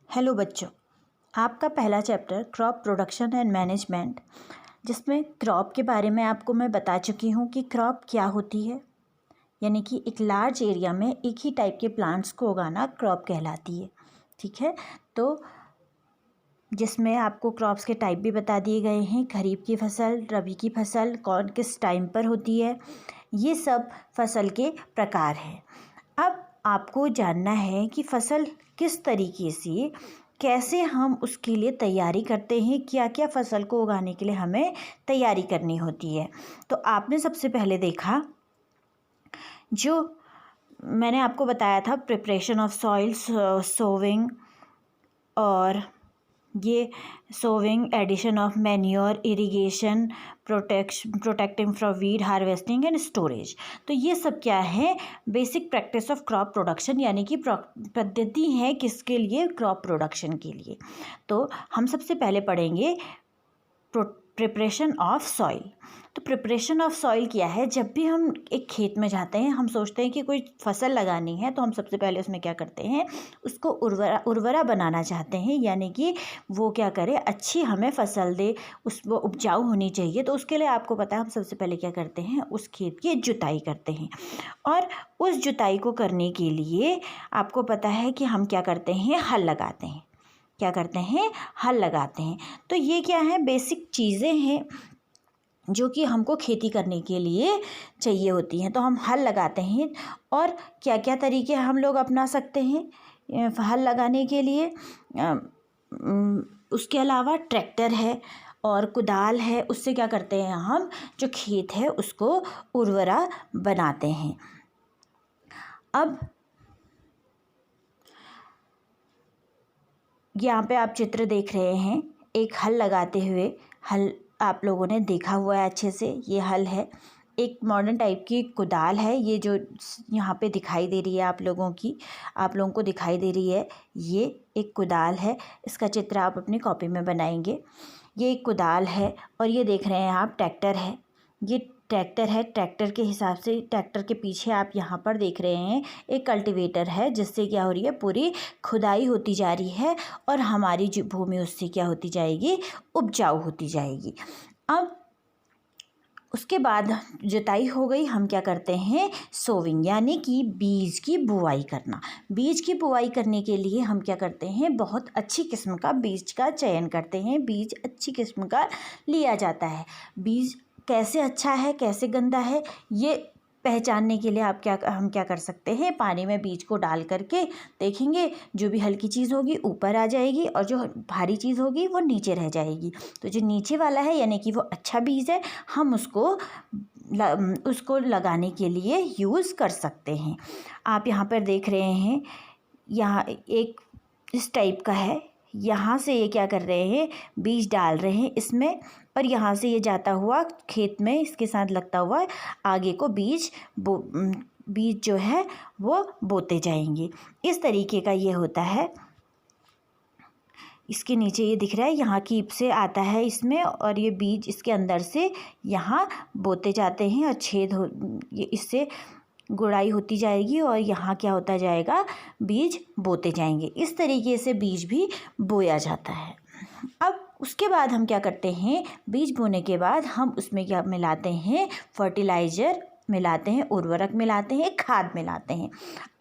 Hello बच्चों, आपका पहला chapter crop production and management, जिसमें क्रॉप के बारे में आपको मैं बता चुकी हूँ कि क्रॉप क्या होती है। यानी कि एक लार्ज एरिया में एक ही टाइप के प्लांट्स को उगाना क्रॉप कहलाती है। ठीक है, तो जिसमें आपको क्रॉप्स के टाइप भी बता दिए गए हैं। खरीफ की फसल, रबी की फसल कौन किस टाइम पर होती है, ये सब फसल के प्रकार हैं। अब आपको जानना है कि फसल किस तरीके से, कैसे हम उसके लिए तैयारी करते हैं, क्या क्या फसल को उगाने के लिए हमें तैयारी करनी होती है। तो आपने सबसे पहले देखा, जो मैंने आपको बताया था, प्रिपरेशन ऑफ सॉइल, सोविंग, और ये sowing, addition of manure, irrigation, protecting from weed, harvesting and storage. तो ये सब क्या है? Basic practice of crop production, यानी कि पद्धति है किसके लिए? क्रॉप प्रोडक्शन के लिए। तो हम सबसे पहले पढ़ेंगे प्रिपरेशन ऑफ सॉइल। तो प्रिपरेशन ऑफ सॉइल क्या है? जब भी हम एक खेत में जाते हैं, हम सोचते हैं कि कोई फसल लगानी है, तो हम सबसे पहले उसमें क्या करते हैं? उसको उर्वरा बनाना चाहते हैं, यानी कि वो क्या करे, अच्छी हमें फसल दे, वो उपजाऊ होनी चाहिए। तो उसके लिए आपको पता है हम सबसे पहले क्या करते हैं? उस खेत की जुताई करते हैं। और उस जुताई को करने के लिए आपको पता है कि हम क्या करते हैं? हल लगाते हैं। क्या करते हैं? हल लगाते हैं। तो ये क्या है? बेसिक चीज़ें हैं जो कि हमको खेती करने के लिए चाहिए होती हैं। तो हम हल लगाते हैं। और क्या क्या तरीके हम लोग अपना सकते हैं हल लगाने के लिए? उसके अलावा ट्रैक्टर है और कुदाल है। उससे क्या करते हैं? हम जो खेत है उसको उर्वरा बनाते हैं। अब यहाँ पे आप चित्र देख रहे हैं, एक हल लगाते हुए। हल आप लोगों ने देखा हुआ है अच्छे से। ये हल है, एक मॉडर्न टाइप की कुदाल है। ये जो यहाँ पे दिखाई दे रही है आप लोगों को दिखाई दे रही है, ये एक कुदाल है। इसका चित्र आप अपनी कॉपी में बनाएंगे। ये एक कुदाल है। और ये देख रहे हैं आप, ट्रैक्टर है। ये ट्रैक्टर है। ट्रैक्टर के हिसाब से, ट्रैक्टर के पीछे आप यहाँ पर देख रहे हैं एक कल्टीवेटर है, जिससे क्या हो रही है? पूरी खुदाई होती जा रही है और हमारी जो भूमि उससे क्या होती जाएगी? उपजाऊ होती जाएगी। अब उसके बाद जुताई हो गई, हम क्या करते हैं? सोविंग, यानी कि बीज की बुआई करना। बीज की बुआई करने के लिए हम क्या करते हैं? बहुत अच्छी किस्म का बीज का चयन करते हैं। बीज अच्छी किस्म का लिया जाता है। बीज कैसे अच्छा है, कैसे गंदा है, ये पहचानने के लिए हम क्या कर सकते हैं? पानी में बीज को डाल करके देखेंगे। जो भी हल्की चीज़ होगी ऊपर आ जाएगी और जो भारी चीज़ होगी वो नीचे रह जाएगी। तो जो नीचे वाला है, यानी कि वो अच्छा बीज है, हम उसको लगाने के लिए यूज़ कर सकते हैं। आप यहाँ पर देख रहे हैं, यहाँ एक इस टाइप का है। यहाँ से ये क्या कर रहे हैं? बीज डाल रहे हैं इसमें, और यहाँ से ये जाता हुआ खेत में इसके साथ लगता हुआ आगे को बीज जो है वो बोते जाएंगे। इस तरीके का ये होता है। इसके नीचे ये दिख रहा है, यहाँ कीप से आता है इसमें, और ये बीज इसके अंदर से यहाँ बोते जाते हैं और इससे गुड़ाई होती जाएगी और यहाँ क्या होता जाएगा? बीज बोते जाएंगे। इस तरीके से बीज भी बोया जाता है। अब उसके बाद हम क्या करते हैं? बीज बोने के बाद हम उसमें क्या मिलाते हैं? फर्टिलाइज़र मिलाते हैं, उर्वरक मिलाते हैं, खाद मिलाते हैं।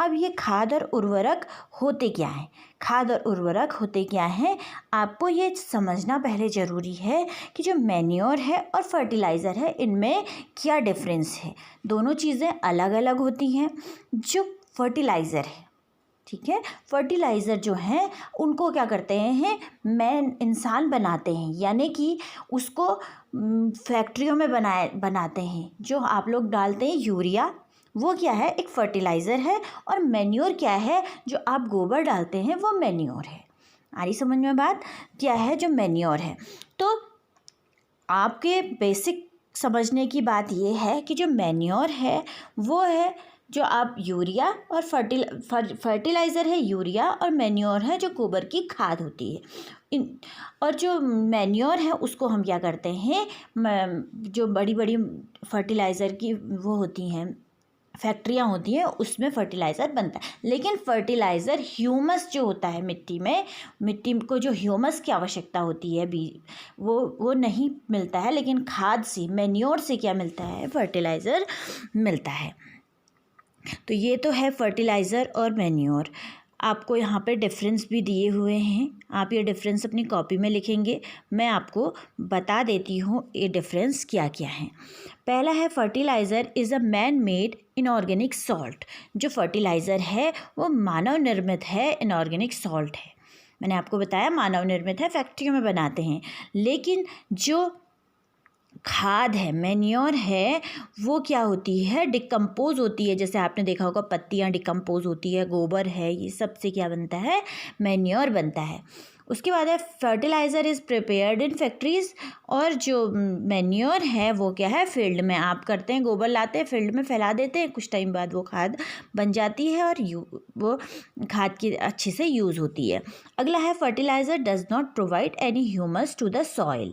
अब ये खाद और उर्वरक होते क्या हैं? खाद और उर्वरक होते क्या हैं? आपको ये समझना पहले ज़रूरी है कि जो मैन्योर है और फर्टिलाइज़र है, इनमें क्या डिफरेंस है। दोनों चीज़ें अलग अलग होती हैं। जो फर्टिलाइज़र है, ठीक है, फर्टिलाइज़र जो हैं उनको क्या करते हैं? इंसान बनाते हैं, यानी कि उसको फैक्ट्रियों में बनाते हैं। जो आप लोग डालते हैं यूरिया, वो क्या है? एक फर्टिलाइज़र है। और मैन्योर क्या है? जो आप गोबर डालते हैं वो मैन्योर है। आ रही समझ में बात? क्या है जो मैन्योर है? तो आपके बेसिक समझने की बात ये है कि जो मैन्योर है वो है जो आप यूरिया, और फर्टिलाइज़र है यूरिया, और मैन्योर है जो गोबर की खाद होती है। और जो मैन्योर है उसको हम क्या करते हैं? जो बड़ी बड़ी फर्टिलाइज़र की वो होती हैं फैक्ट्रियाँ होती हैं उसमें फर्टिलाइज़र बनता है। लेकिन फर्टिलाइज़र ह्यूमस जो होता है मिट्टी में, मिट्टी को जो ह्यूमस की आवश्यकता होती है वो नहीं मिलता है, लेकिन खाद से, मैन्योर से क्या मिलता है, फर्टिलाइज़र मिलता है। तो ये तो है फर्टिलाइज़र और मैन्योर। आपको यहाँ पे डिफरेंस भी दिए हुए हैं, आप ये डिफरेंस अपनी कॉपी में लिखेंगे। मैं आपको बता देती हूँ ये डिफरेंस क्या क्या है। पहला है fertiliser is a man made inorganic salt. जो फर्टिलाइज़र है वो मानव निर्मित है, इनऑर्गेनिक सॉल्ट है। मैंने आपको बताया मानव निर्मित है, फैक्ट्रियों में बनाते हैं। लेकिन जो खाद है, मैन्योर है, वो क्या होती है, डिकम्पोज होती है। जैसे आपने देखा होगा पत्तियाँ डिकम्पोज होती है, गोबर है, ये सब से क्या बनता है, मैन्योर बनता है। उसके बाद है fertiliser is prepared in factories. और जो मैन्योर है वो क्या है, फील्ड में आप करते हैं, गोबर लाते हैं, फील्ड में फैला देते हैं, कुछ टाइम बाद वो खाद बन जाती है और वो खाद की अच्छे से यूज़ होती है। अगला है fertiliser does not provide any humus to the soil.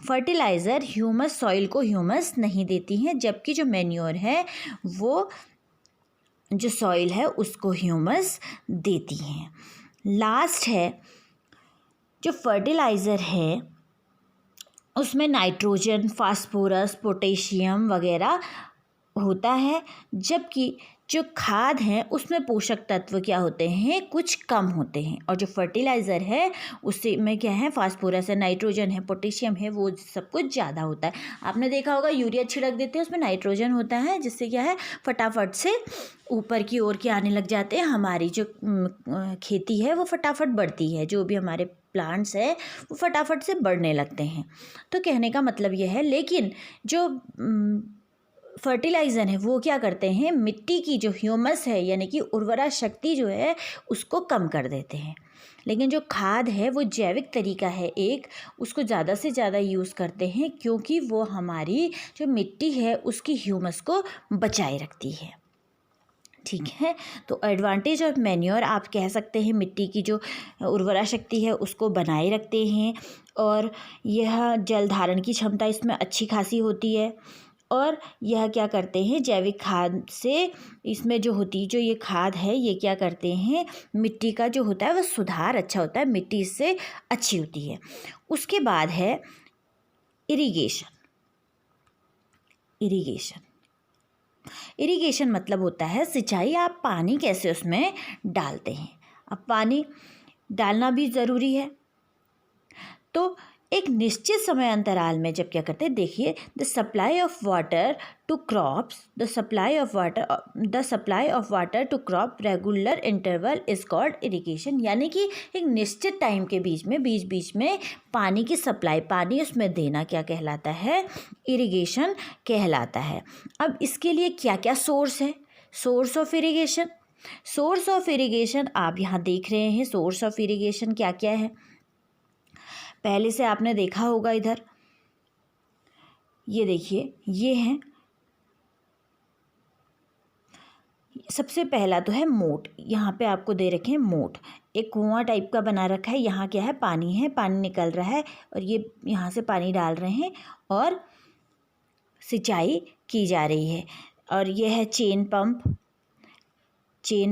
Fertiliser humus, soil को ह्यूमस नहीं देती हैं, जबकि जो मैन्योर है वो जो सॉइल है उसको ह्यूमस देती हैं। लास्ट है जो फर्टिलाइज़र है उसमें नाइट्रोजन, फास्फोरस, पोटेशियम वगैरह होता है, जबकि जो खाद है उसमें पोषक तत्व क्या होते हैं, कुछ कम होते हैं। और जो फर्टिलाइज़र है उससे में क्या है, फास्फोरस है, नाइट्रोजन है, पोटेशियम है, वो सब कुछ ज़्यादा होता है। आपने देखा होगा यूरिया छिड़क देते हैं, उसमें नाइट्रोजन होता है, जिससे क्या है फटाफट से ऊपर की ओर के आने लग जाते हैं, हमारी जो खेती है वो फटाफट बढ़ती है, जो भी हमारे प्लांट्स है वो फटाफट से बढ़ने लगते हैं। तो कहने का मतलब यह है, लेकिन जो फर्टिलाइज़र है वो क्या करते हैं, मिट्टी की जो ह्यूमस है यानी कि उर्वरा शक्ति जो है उसको कम कर देते हैं। लेकिन जो खाद है वो जैविक तरीका है एक, उसको ज़्यादा से ज़्यादा यूज़ करते हैं, क्योंकि वो हमारी जो मिट्टी है उसकी ह्यूमस को बचाए रखती है। ठीक है, तो एडवांटेज ऑफ मैन्योर आप कह सकते हैं मिट्टी की जो उर्वरा शक्ति है उसको बनाए रखते हैं, और यह जल धारण की क्षमता इसमें अच्छी खासी होती है। और यह क्या करते हैं, जैविक खाद से इसमें जो ये खाद है ये क्या करते हैं, मिट्टी का जो होता है वह सुधार अच्छा होता है, मिट्टी इससे अच्छी होती है। उसके बाद है इरिगेशन। इरिगेशन मतलब होता है सिंचाई। आप पानी कैसे उसमें डालते हैं। अब पानी डालना भी ज़रूरी है, तो एक निश्चित समय अंतराल में जब क्या करते हैं, देखिए the supply of water to crops, the supply of water to crop regular interval is called irrigation. यानी कि एक निश्चित टाइम के बीच में पानी की सप्लाई, पानी उसमें देना क्या कहलाता है, इरिगेशन कहलाता है। अब इसके लिए क्या क्या सोर्स है, सोर्स ऑफ इरिगेशन आप यहाँ देख रहे हैं। सोर्स ऑफ इरिगेशन क्या क्या है, पहले से आपने देखा होगा, इधर ये देखिए, ये है सबसे पहला तो है मोट। यहाँ पे आपको दे रखे हैं मोट, एक कुआं टाइप का बना रखा है। यहाँ क्या है, पानी निकल रहा है और ये यहाँ से पानी डाल रहे हैं और सिंचाई की जा रही है। और ये है चेन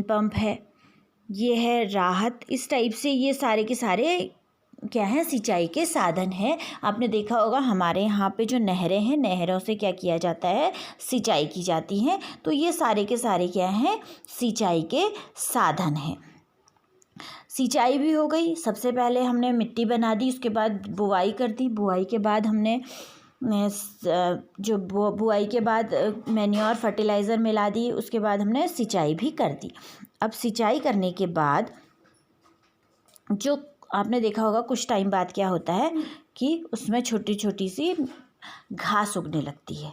पंप है, ये है राहत। इस टाइप से ये सारे के सारे क्या है, सिंचाई के साधन है। आपने देखा होगा हमारे यहाँ पे जो नहरें हैं, नहरों से क्या किया जाता है, सिंचाई की जाती है। तो ये सारे के सारे क्या हैं, सिंचाई के साधन हैं। सिंचाई भी हो गई, सबसे पहले हमने मिट्टी बना दी, उसके बाद बुआई कर दी, बुआई के बाद हमने बुआई के बाद मैन्योर फर्टिलाइज़र मिला दी, उसके बाद हमने सिंचाई भी कर दी। अब सिंचाई करने के बाद जो आपने देखा होगा कुछ टाइम बाद क्या होता है कि उसमें छोटी छोटी सी घास उगने लगती है,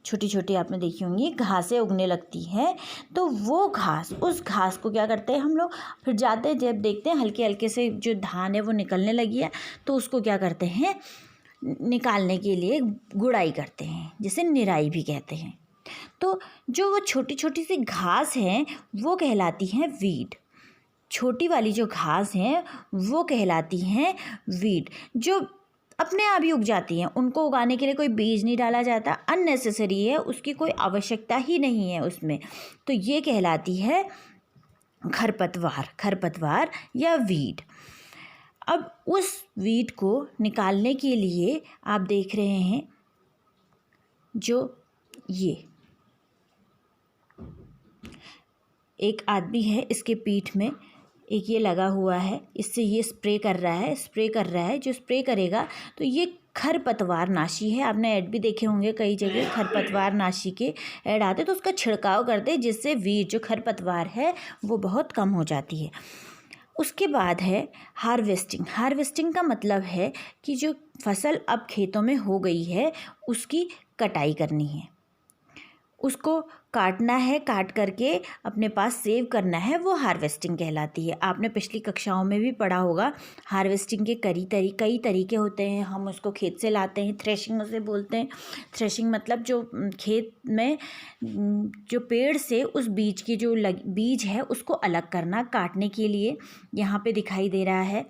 छोटी छोटी आपने देखी होंगी घासें उगने लगती हैं। तो वो घास, उस घास को क्या करते हैं हम लोग, फिर जाते हैं जब देखते हैं हल्के हल्के से जो धान है वो निकलने लगी है, तो उसको क्या करते हैं, निकालने के लिए गुड़ाई करते हैं, जिसे निराई भी कहते हैं। तो जो वो छोटी छोटी सी घास हैं वो कहलाती हैं वीड। छोटी वाली जो घास हैं वो कहलाती हैं वीड। जो अपने आप ही उग जाती हैं, उनको उगाने के लिए कोई बीज नहीं डाला जाता, अननेसेसरी है, उसकी कोई आवश्यकता ही नहीं है उसमें। तो ये कहलाती है खरपतवार या वीड। अब उस वीड को निकालने के लिए आप देख रहे हैं जो ये एक आदमी है, इसके पीठ में एक ये लगा हुआ है, इससे ये स्प्रे कर रहा है। जो स्प्रे करेगा तो ये खरपतवार नाशी है। आपने ऐड भी देखे होंगे कई जगह, खरपतवार नाशी के ऐड आते, तो उसका छिड़काव करते जिससे वीड जो खरपतवार है वो बहुत कम हो जाती है। उसके बाद है हार्वेस्टिंग का मतलब है कि जो फसल अब खेतों में हो गई है उसकी कटाई करनी है, उसको काटना है, काट करके अपने पास सेव करना है, वो हार्वेस्टिंग कहलाती है। आपने पिछली कक्षाओं में भी पढ़ा होगा हार्वेस्टिंग के कई तरीके होते हैं। हम उसको खेत से लाते हैं, थ्रेशिंग उसे बोलते हैं। थ्रेशिंग मतलब जो खेत में जो पेड़ से उस बीज की जो बीज है उसको अलग करना, काटने के लिए यहाँ पे दिखाई दे रहा है।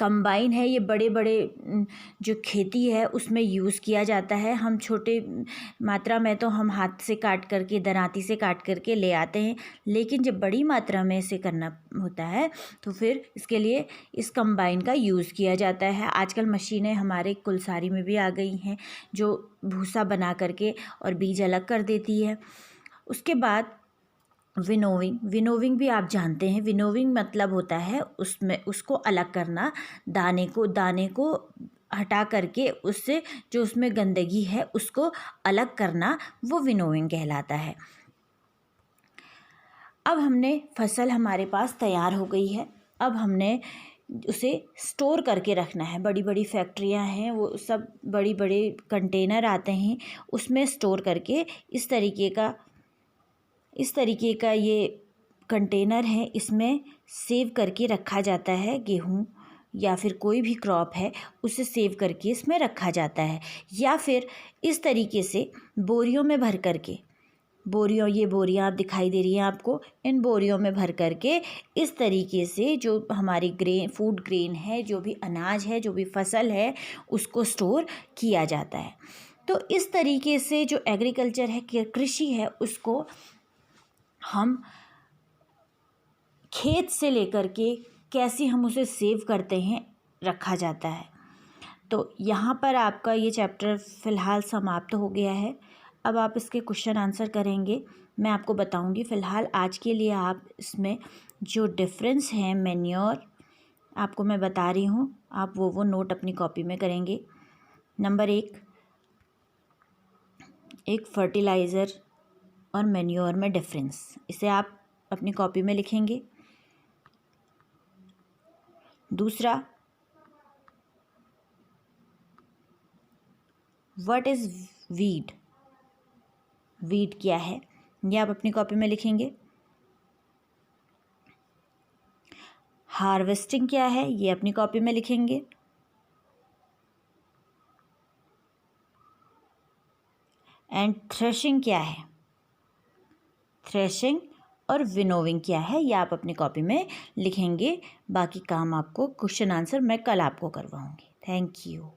कंबाइन है, ये बड़े बड़े जो खेती है उसमें यूज़ किया जाता है। हम छोटे मात्रा में तो हम हाथ से काट करके, दरांती से काट करके ले आते हैं, लेकिन जब बड़ी मात्रा में इसे करना होता है तो फिर इसके लिए इस कंबाइन का यूज़ किया जाता है। आजकल मशीनें हमारे कुलसारी में भी आ गई हैं जो भूसा बना करके और बीज अलग कर देती है। उसके बाद विनोविंग भी आप जानते हैं। विनोविंग मतलब होता है उसमें उसको अलग करना, दाने को हटा करके उससे जो उसमें गंदगी है उसको अलग करना, वो विनोविंग कहलाता है। अब हमने फसल हमारे पास तैयार हो गई है, अब हमने उसे स्टोर करके रखना है। बड़ी बड़ी फैक्ट्रियां हैं, वो सब बड़ी बड़े कंटेनर आते हैं, उसमें स्टोर करके इस तरीके का ये कंटेनर है, इसमें सेव करके रखा जाता है। गेहूँ या फिर कोई भी क्रॉप है उसे सेव करके इसमें रखा जाता है, या फिर इस तरीके से बोरियों में भर करके, ये बोरियां आप दिखाई दे रही हैं आपको, इन बोरियों में भर करके इस तरीके से जो हमारी फूड ग्रेन है, जो भी अनाज है, जो भी फसल है, उसको स्टोर किया जाता है। तो इस तरीके से जो एग्रीकल्चर है, कृषि है, उसको हम खेत से लेकर के कैसे हम उसे सेव करते हैं, रखा जाता है। तो यहाँ पर आपका ये चैप्टर फ़िलहाल समाप्त हो गया है। अब आप इसके क्वेश्चन आंसर करेंगे, मैं आपको बताऊंगी। फ़िलहाल आज के लिए आप इसमें जो डिफरेंस है मैन्योर आपको मैं बता रही हूँ, आप वो नोट अपनी कॉपी में करेंगे। नंबर 1, एक फर्टिलाइज़र और मैन्योर में डिफरेंस, इसे आप अपनी कॉपी में लिखेंगे। दूसरा, व्हाट इज़ वीड, वीड क्या है, ये आप अपनी कॉपी में लिखेंगे। हार्वेस्टिंग क्या है, ये अपनी कॉपी में लिखेंगे। एंड थ्रेशिंग क्या है, थ्रेशिंग और विनोविंग क्या है, ये आप अपनी कॉपी में लिखेंगे। बाकी काम आपको क्वेश्चन आंसर मैं कल आपको करवाऊंगी। Thank you.